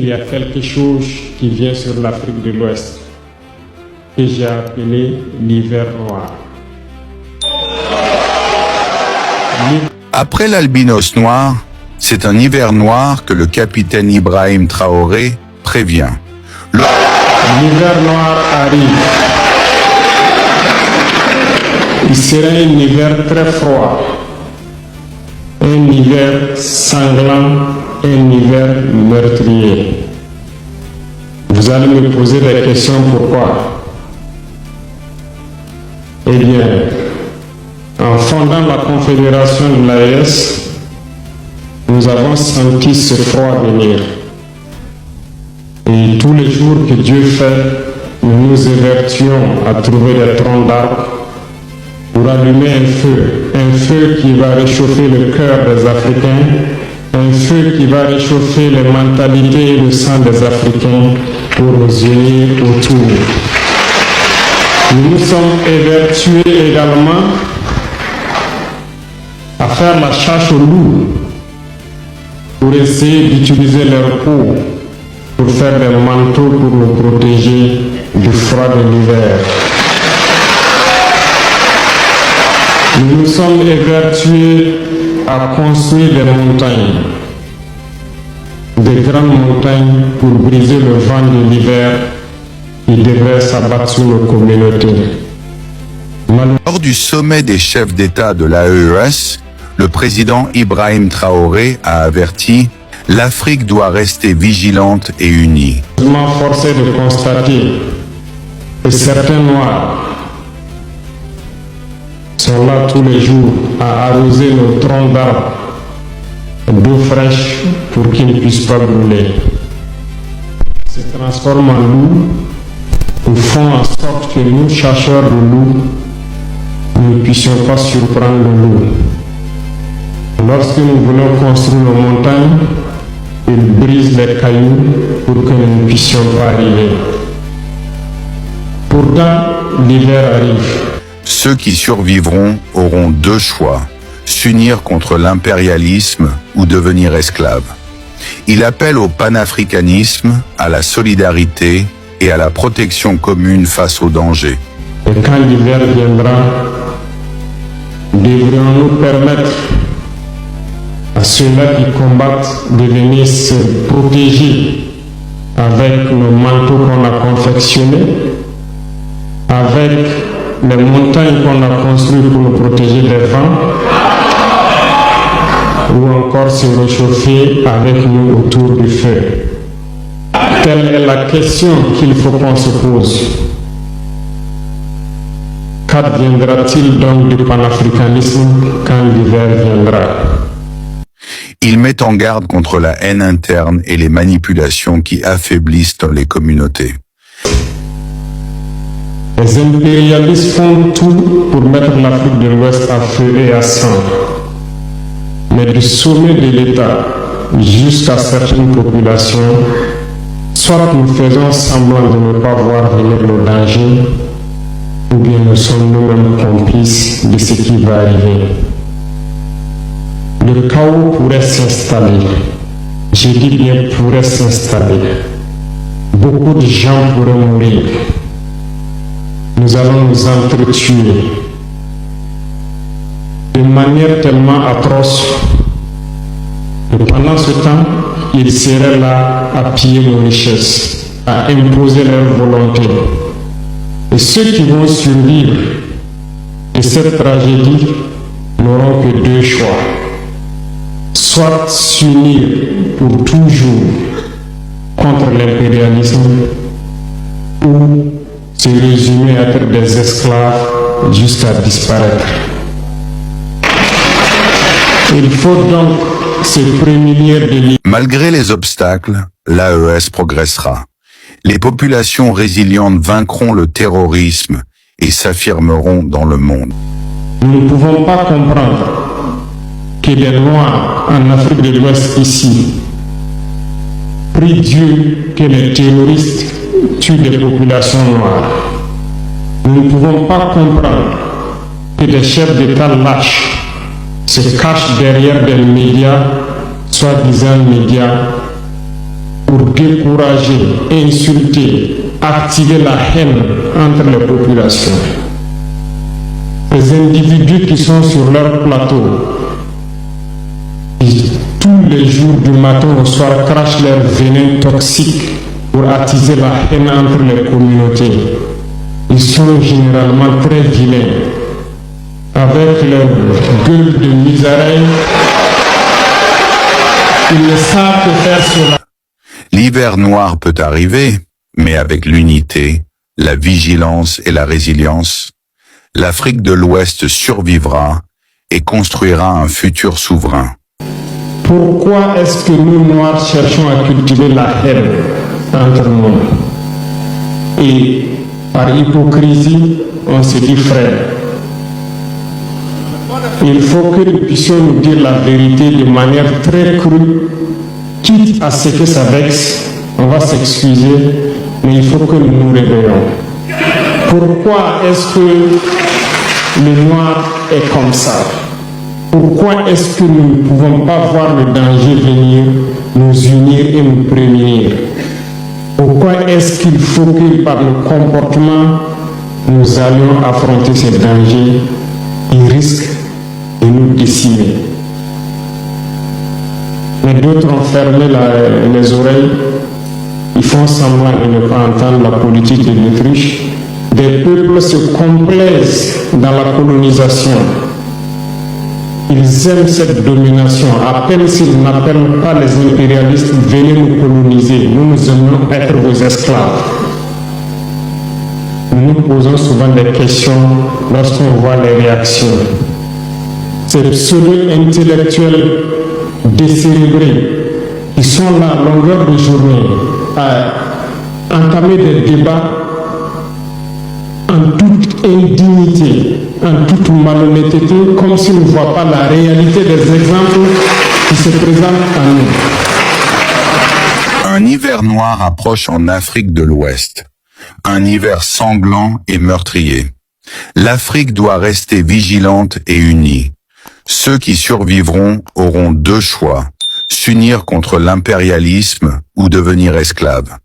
Il y a quelque chose qui vient sur l'Afrique de l'Ouest que j'ai appelé l'hiver noir. Après l'albinos noir, c'est un hiver noir que le capitaine Ibrahim Traoré prévient. L'hiver noir arrive. Il sera un hiver très froid, un hiver sanglant, un hiver meurtrier. Vous allez me poser des questions pourquoi? Eh bien, en fondant la confédération de l'AES, nous avons senti ce froid venir. Et tous les jours que Dieu fait, nous nous évertuons à trouver des troncs d'arbres pour allumer un feu qui va réchauffer le cœur des Africains, un feu qui va réchauffer les mentalités et le sang des Africains pour nous unir autour. Nous nous sommes évertués également à faire la chasse aux loups pour essayer d'utiliser leur peau pour faire des manteaux pour nous protéger du froid de l'hiver. Nous nous sommes évertués à construire des montagnes, des grandes montagnes pour briser le vent de l'hiver qui devrait s'abattre sur nos communautés. Lors du sommet des chefs d'État de l'AES, le président Ibrahim Traoré a averti « L'Afrique doit rester vigilante et unie ». Je suis forcé de constater que certains Noirs sont là tous les jours à arroser nos troncs d'arbres d'eau fraîche pour qu'ils ne puissent pas brûler. Se transforment en loups ou font en sorte que nous, chercheurs de loups, nous ne puissions pas surprendre le loup. Lorsque nous voulons construire nos montagnes, ils brisent les cailloux pour que nous ne puissions pas arriver. Pourtant, l'hiver arrive. Ceux qui survivront auront deux choix, s'unir contre l'impérialisme ou devenir esclaves. Il appelle au panafricanisme, à la solidarité et à la protection commune face aux dangers. Et quand l'hiver viendra, devrions-nous permettre à ceux-là qui combattent de venir se protéger avec nos manteaux qu'on a confectionnés, avec les montagnes qu'on a construites pour nous protéger des vents, ou encore se réchauffer avec nous autour du feu. Telle est la question qu'il faut qu'on se pose. Qu'adviendra-t-il donc du panafricanisme quand l'hiver viendra? Il met en garde contre la haine interne et les manipulations qui affaiblissent les communautés. Les impérialistes font tout pour mettre l'Afrique de l'Ouest à feu et à sang. Mais du sommet de l'État jusqu'à certaines populations, soit nous faisons semblant de ne pas voir venir nos dangers, ou bien nous sommes nous-mêmes complices de ce qui va arriver. Le chaos pourrait s'installer. Je dis bien pourrait s'installer. Beaucoup de gens pourraient mourir. Nous allons nous entretuer de manière tellement atroce que pendant ce temps, ils seraient là à piller nos richesses, à imposer leur volonté. Et ceux qui vont survivre de cette tragédie n'auront que deux choix. Soit s'unir pour toujours contre l'impérialisme ou se résumer à être des esclaves jusqu'à disparaître. Il faut donc se prémunir de l'idée. Malgré les obstacles, l'AES progressera. Les populations résilientes vaincront le terrorisme et s'affirmeront dans le monde. Nous ne pouvons pas comprendre que les Noirs en Afrique de l'Ouest ici prient Dieu que les terroristes tuent des populations noires. Nous ne pouvons pas comprendre que des chefs d'État lâches se cachent derrière des médias, soi-disant médias, pour décourager, insulter, activer la haine entre les populations. Les individus qui sont sur leur plateau, qui tous les jours du matin au soir crachent leur venin toxique pour attiser la haine entre les communautés. Ils sont généralement très vilains, avec leur gueule de misère. Ils ne savent que faire cela. L'hiver noir peut arriver, mais avec l'unité, la vigilance et la résilience, l'Afrique de l'Ouest survivra et construira un futur souverain. Pourquoi est-ce que nous, Noirs, cherchons à cultiver la haine entre nous? Et par hypocrisie, on se dit frère. Il faut que nous puissions nous dire la vérité de manière très crue, quitte à ce que ça vexe, on va s'excuser, mais il faut que nous nous réveillons. Pourquoi est-ce que le noir est comme ça? Pourquoi est-ce que nous ne pouvons pas voir le danger venir, nous unir et nous prévenir? Pourquoi est-ce qu'il faut que par nos comportements, nous allions affronter ces dangers qui risquent de nous décimer? Mais d'autres ont fermé les oreilles, ils font semblant de ne pas entendre la politique de l'Autriche. Des peuples se complaisent dans la colonisation. Ils aiment cette domination. À peine s'ils n'appellent pas les impérialistes, venez nous coloniser. Nous aimons être vos esclaves. Nous nous posons souvent des questions lorsqu'on voit les réactions. Ces pseudo-intellectuels décérébrés qui sont là à longueur de journée à entamer des débats en toute indignité, en toute malhonnêteté, comme s'ils ne voient pas la réalité des exemples qui se présentent à nous. Un hiver noir approche en Afrique de l'Ouest. Un hiver sanglant et meurtrier. L'Afrique doit rester vigilante et unie. Ceux qui survivront auront deux choix, s'unir contre l'impérialisme ou devenir esclaves.